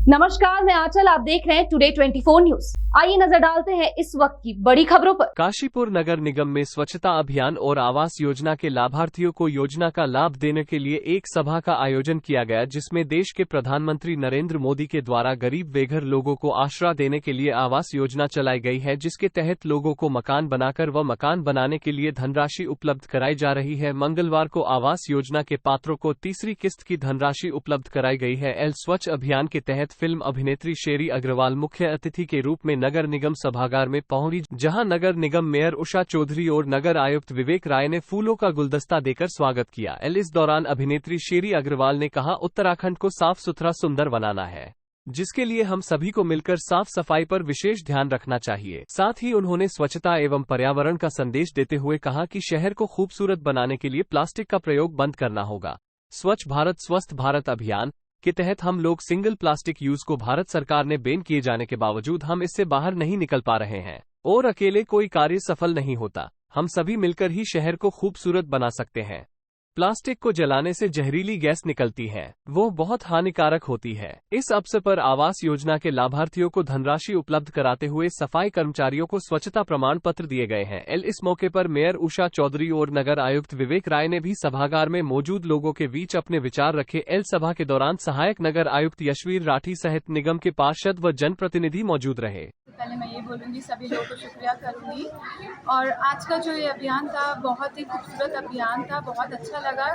नमस्कार, मैं आंचल। आप देख रहे हैं टुडे 24 न्यूज। आइए नजर डालते हैं इस वक्त की बड़ी खबरों पर। काशीपुर नगर निगम में स्वच्छता अभियान और आवास योजना के लाभार्थियों को योजना का लाभ देने के लिए एक सभा का आयोजन किया गया, जिसमें देश के प्रधानमंत्री नरेंद्र मोदी के द्वारा गरीब बेघर लोगों को आश्रय देने के लिए आवास योजना चलाई गई है, जिसके तहत लोगों को मकान बनाकर व मकान बनाने के लिए धनराशि उपलब्ध कराई जा रही है। मंगलवार को आवास योजना के पात्रों को तीसरी किस्त की धनराशि उपलब्ध कराई गई है। स्वच्छ अभियान के तहत फिल्म अभिनेत्री शेरी अग्रवाल मुख्य अतिथि के रूप में नगर निगम सभागार में पहुंची, जहां नगर निगम मेयर उषा चौधरी और नगर आयुक्त विवेक राय ने फूलों का गुलदस्ता देकर स्वागत किया। इस दौरान अभिनेत्री शेरी अग्रवाल ने कहा, उत्तराखंड को साफ सुथरा सुंदर बनाना है, जिसके लिए हम सभी को मिलकर साफ सफाई पर विशेष ध्यान रखना चाहिए। साथ ही उन्होंने स्वच्छता एवं पर्यावरण का संदेश देते हुए कहा कि शहर को खूबसूरत बनाने के लिए प्लास्टिक का प्रयोग बंद करना होगा। स्वच्छ भारत स्वस्थ भारत अभियान के तहत हम लोग सिंगल प्लास्टिक यूज को भारत सरकार ने बैन किए जाने के बावजूद हम इससे बाहर नहीं निकल पा रहे हैं और अकेले कोई कार्य सफल नहीं होता। हम सभी मिलकर ही शहर को खूबसूरत बना सकते हैं। प्लास्टिक को जलाने से जहरीली गैस निकलती है, वो बहुत हानिकारक होती है। इस अवसर पर आवास योजना के लाभार्थियों को धनराशि उपलब्ध कराते हुए सफाई कर्मचारियों को स्वच्छता प्रमाण पत्र दिए गए हैं। इस मौके पर मेयर उषा चौधरी और नगर आयुक्त विवेक राय ने भी सभागार में मौजूद लोगों के बीच अपने विचार रखे। सभा के दौरान सहायक नगर आयुक्त यशवीर राठी सहित निगम के पार्षद व जनप्रतिनिधि मौजूद रहे। पहले मैं ये बोलूँगी, सभी लोगों को शुक्रिया करूँगी। और आज का जो ये अभियान था बहुत ही खूबसूरत अभियान था, बहुत अच्छा लगा।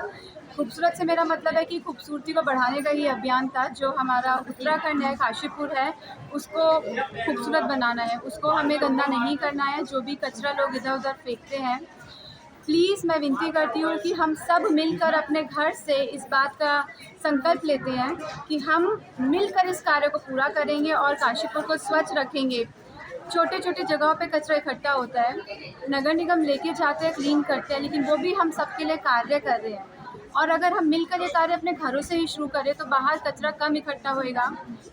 खूबसूरत से मेरा मतलब है कि खूबसूरती को बढ़ाने का ही अभियान था। जो हमारा उत्तराखंड है, काशीपुर है, उसको खूबसूरत बनाना है, उसको हमें गंदा नहीं करना है। जो भी कचरा लोग इधर उधर फेंकते हैं, प्लीज़ मैं विनती करती हूँ कि हम सब मिलकर अपने घर से इस बात का संकल्प लेते हैं कि हम मिलकर इस कार्य को पूरा करेंगे और काशीपुर को स्वच्छ रखेंगे। छोटे छोटे जगहों पे कचरा इकट्ठा होता है, नगर निगम लेके जाते हैं, क्लीन करते हैं, लेकिन वो भी हम सबके लिए कार्य कर रहे हैं। और अगर हम मिलकर ये कार्य अपने घरों से ही शुरू करें तो बाहर कचरा कम इकट्ठा होएगा।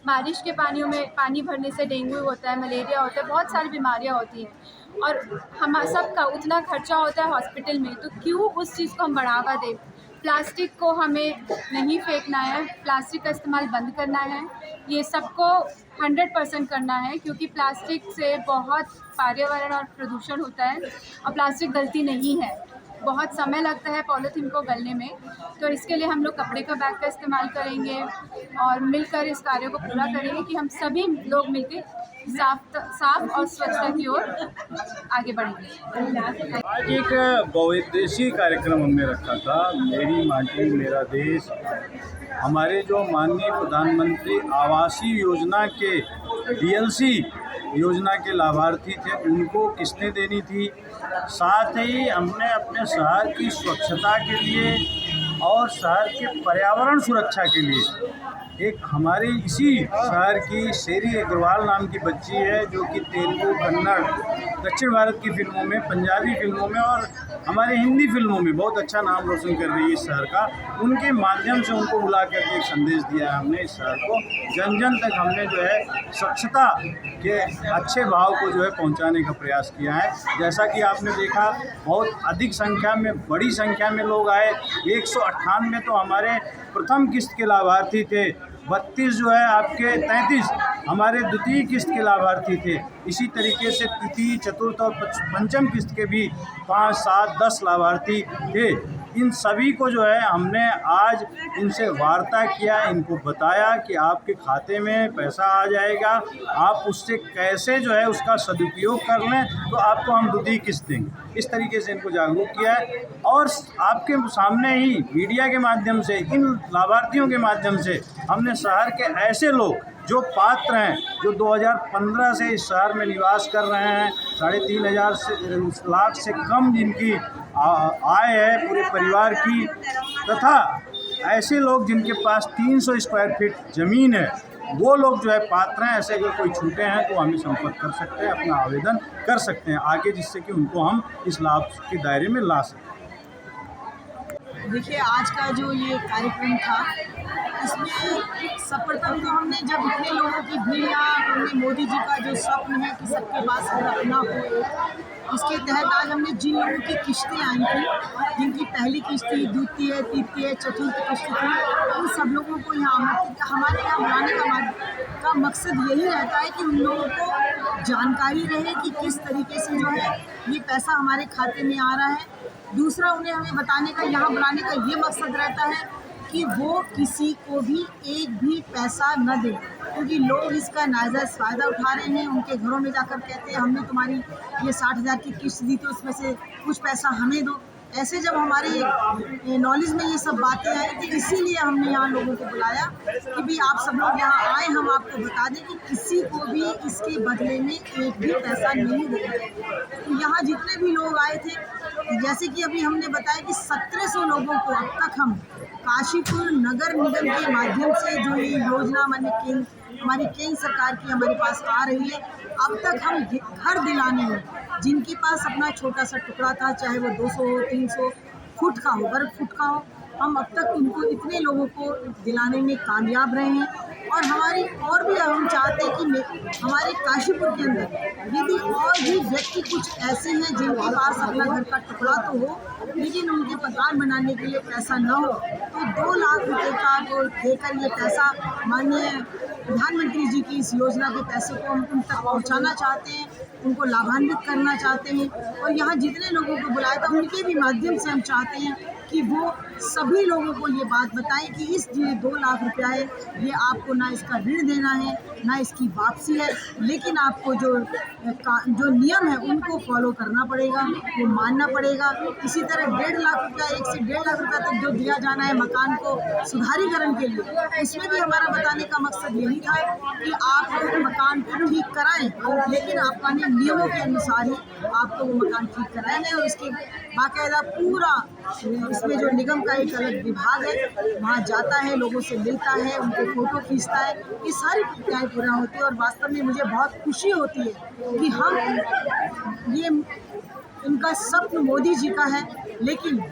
बारिश के पानियों में पानी भरने से डेंगू होता है, मलेरिया होता है, बहुत सारी बीमारियां होती हैं और हम सबका उतना खर्चा होता है हॉस्पिटल में, तो क्यों उस चीज़ को हम बढ़ावा दें। प्लास्टिक को हमें नहीं फेंकना है, प्लास्टिक का इस्तेमाल बंद करना है, ये सबको 100% करना है, क्योंकि प्लास्टिक से बहुत पर्यावरण और प्रदूषण होता है और प्लास्टिक गलती नहीं है, बहुत समय लगता है पॉलीथीन को गलने में। तो इसके लिए हम लोग कपड़े का बैग का इस्तेमाल करेंगे और मिलकर इस कार्य को पूरा करेंगे कि हम सभी लोग मिलकर साफ और स्वच्छता की ओर आगे बढ़ेंगे। आज एक बहुउद्देशीय कार्यक्रम हमने रखा था, मेरी माटी मेरा देश। हमारे जो माननीय प्रधानमंत्री आवासीय योजना के डीएलसी योजना के लाभार्थी थे, उनको किस्तें देनी थी। साथ ही हमने अपने शहर की स्वच्छता के लिए और शहर के पर्यावरण सुरक्षा के लिए एक हमारे इसी शहर की शेरी अग्रवाल नाम की बच्ची है, जो कि तेलुगु, कन्नड़, दक्षिण भारत की फिल्मों में, पंजाबी फिल्मों में और हमारे हिंदी फिल्मों में बहुत अच्छा नाम रोशन कर रही है इस शहर का। उनके माध्यम से उनको बुला करके एक संदेश दिया है हमने इस शहर को। जन जन तक हमने जो है स्वच्छता के अच्छे भाव को जो है पहुंचाने का प्रयास किया है। जैसा कि आपने देखा, बहुत अधिक संख्या में, बड़ी संख्या में लोग आए। 198 तो हमारे प्रथम किस्त के लाभार्थी थे, 32 जो है आपके 33 हमारे द्वितीय किस्त के लाभार्थी थे। इसी तरीके से तृतीय, चतुर्थ और पंचम किस्त के भी 5, 7, 10 लाभार्थी थे। इन सभी को जो है हमने आज इनसे वार्ता किया, इनको बताया कि आपके खाते में पैसा आ जाएगा, आप उससे कैसे जो है उसका सदुपयोग कर लें, तो आपको हम द्वितीय किस्त देंगे। इस तरीके से इनको जागरूक किया है और आपके सामने ही मीडिया के माध्यम से, इन लाभार्थियों के माध्यम से हमने शहर के ऐसे लोग जो पात्र हैं, जो 2015 से इस शहर में निवास कर रहे हैं, 3.5 लाख से कम जिनकी आय है पूरे परिवार की, तथा ऐसे लोग जिनके पास 300 स्क्वायर फीट ज़मीन है, वो लोग जो है पात्र हैं। ऐसे अगर कोई छूटे हैं तो हमें संपर्क कर सकते हैं, अपना आवेदन कर सकते हैं आगे, जिससे कि उनको हम इस लाभ के दायरे में ला सकें। देखिए, आज का जो ये कार्यक्रम था इसमें सर्वप्रथम तो हमने जब इतने लोगों की भीड़ यहाँ, हमने मोदी जी का जो स्वप्न है कि सबके पास घर अपना हो, उसके तहत आज हमने जिन लोगों की किस्तें आई थी, जिनकी पहली किस्त थी, द्वितीय, तृतीय, चतुर्थ किस्त थी, उन सब लोगों को यहाँ हमारे यहाँ बुलाने का मकसद यही रहता है कि उन लोगों को जानकारी रहे कि किस तरीके से जो है ये पैसा हमारे खाते में आ रहा है। दूसरा, उन्हें हमें बताने का, यहाँ बुलाने का ये मकसद रहता है कि वो किसी को भी एक भी पैसा न दे, क्योंकि लोग इसका नाजायज़ फ़ायदा उठा रहे हैं। उनके घरों में जाकर कहते हैं हमने तुम्हारी ये 60,000 की किस्त दी, तो उसमें से कुछ पैसा हमें दो। ऐसे जब हमारे नॉलेज में ये सब बातें आई, तो इसीलिए हमने यहाँ लोगों को बुलाया कि भी आप सब लोग यहाँ आए, हम आपको बता दें कि किसी को भी इसके बदले में एक भी पैसा नहीं देना है। तो यहाँ जितने भी लोग आए थे, जैसे कि अभी हमने बताया कि 1700 लोगों को अब तक हम काशीपुर नगर निगम के माध्यम से जो ये योजना हमारी केंद्र सरकार की हमारे पास आ रही है, अब तक हम घर दिलाने में जिनके पास अपना छोटा सा टुकड़ा था, चाहे वो 200 हो, 300 फुट का हो, वर्ग फुट का हो, हम अब तक उनको इतने लोगों को दिलाने में कामयाब रहे हैं। और और भी हम चाहते हैं कि हमारे काशीपुर के अंदर यदि और भी व्यक्ति कुछ ऐसे हैं जिनके पास अपना घर का टुकड़ा तो हो, लेकिन उनके मकान बनाने के लिए पैसा न हो, तो 2 लाख रुपए का वो देकर ये पैसा माननीय प्रधानमंत्री जी की इस योजना के पैसे को हम उन तक पहुँचाना चाहते हैं, उनको लाभान्वित करना चाहते हैं। और यहाँ जितने लोगों को बुलाया था, उनके भी माध्यम से हम चाहते हैं कि वो सभी लोगों को ये बात बताएं कि इस जो 2 लाख रुपया है, ये आपको ना इसका ऋण देना है, ना इसकी वापसी है, लेकिन आपको जो नियम है उनको फॉलो करना पड़ेगा, वो मानना पड़ेगा। इसी तरह 1.5 लाख रुपया, 1 से 1.5 लाख रुपया तक जो दिया जाना है मकान को सुधारीकरण के लिए, इसमें भी हमारा बताने का मकसद यही था कि आप लोग मकान को ठीक कराएं, लेकिन आपने नियमों के अनुसार ही आपको वो मकान ठीक कराएंगे। और इसके बाकायदा पूरा इसमें जो निगम का एक अलग विभाग है, वहाँ जाता है, लोगों से मिलता है, उनको फ़ोटो खींचता है, ये सारी प्रक्रियाएँ पूरा होती है। और वास्तव में मुझे बहुत खुशी होती है कि हम ये इनका स्वप्न मोदी जी का है, लेकिन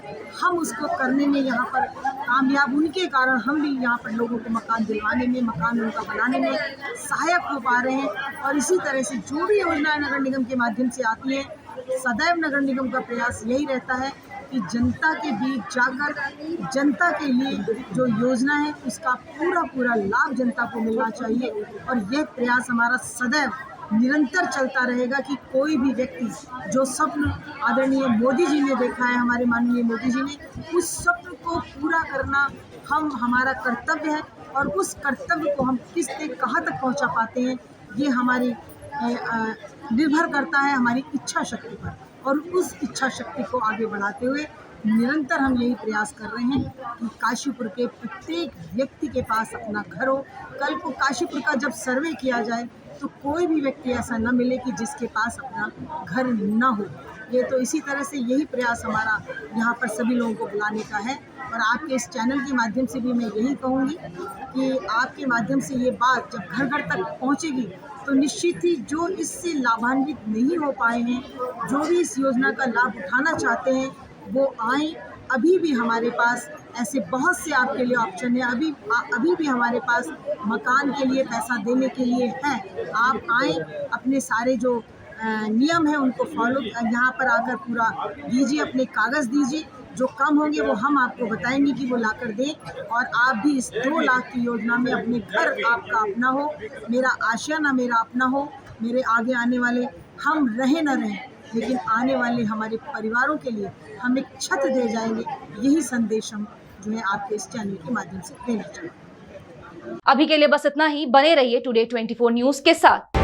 हम उसको करने में यहाँ पर कामयाब, उनके कारण हम भी यहाँ पर लोगों को मकान दिलवाने में, मकान उनका बनाने में सहायक हो पा रहे हैं। और इसी तरह से जो भी योजनाएं नगर निगम के माध्यम से आती हैं, सदैव नगर निगम का प्रयास यही रहता है कि जनता के बीच जाकर जनता के लिए जो योजना है उसका पूरा लाभ जनता को मिलना चाहिए। और यह प्रयास हमारा सदैव निरंतर चलता रहेगा कि कोई भी व्यक्ति जो स्वप्न आदरणीय मोदी जी ने देखा है, हमारे माननीय मोदी जी ने, उस स्वप्न को पूरा करना हमारा कर्तव्य है। और उस कर्तव्य को हम किस तक कहाँ तक पहुँचा पाते हैं, ये हमारी निर्भर करता है हमारी इच्छा शक्ति पर। और उस इच्छा शक्ति को आगे बढ़ाते हुए निरंतर हम यही प्रयास कर रहे हैं कि काशीपुर के प्रत्येक व्यक्ति के पास अपना घर हो। कल को काशीपुर का जब सर्वे किया जाए तो कोई भी व्यक्ति ऐसा न मिले कि जिसके पास अपना घर न हो। ये तो इसी तरह से यही प्रयास हमारा यहाँ पर सभी लोगों को बुलाने का है। और आपके इस चैनल के माध्यम से भी मैं यही कहूँगी कि आपके माध्यम से ये बात जब घर घर तक पहुँचेगी तो निश्चित ही जो इससे लाभान्वित नहीं हो पाए हैं, जो भी इस योजना का लाभ उठाना चाहते हैं, वो आएँ। अभी भी हमारे पास ऐसे बहुत से आपके लिए ऑप्शन है, अभी भी हमारे पास मकान के लिए पैसा देने के लिए है। आप आएँ, अपने सारे जो नियम है उनको फॉलो यहाँ पर आकर पूरा दीजिए, अपने कागज़ दीजिए, जो कम होंगे वो हम आपको बताएंगे कि वो लाकर दें। और आप भी इस 2 लाख की योजना में अपने घर आपका अपना हो। मेरा आशय ना मेरा अपना हो, मेरे आगे आने वाले हम रहे न रहें, लेकिन आने वाले हमारे परिवारों के लिए हम एक छत दे जाएंगे। यही संदेश हम जो है आपके इस चैनल के माध्यम से देना चाहते हैं। अभी के लिए बस इतना ही। बने रहिए टुडे 24 न्यूज़ के साथ।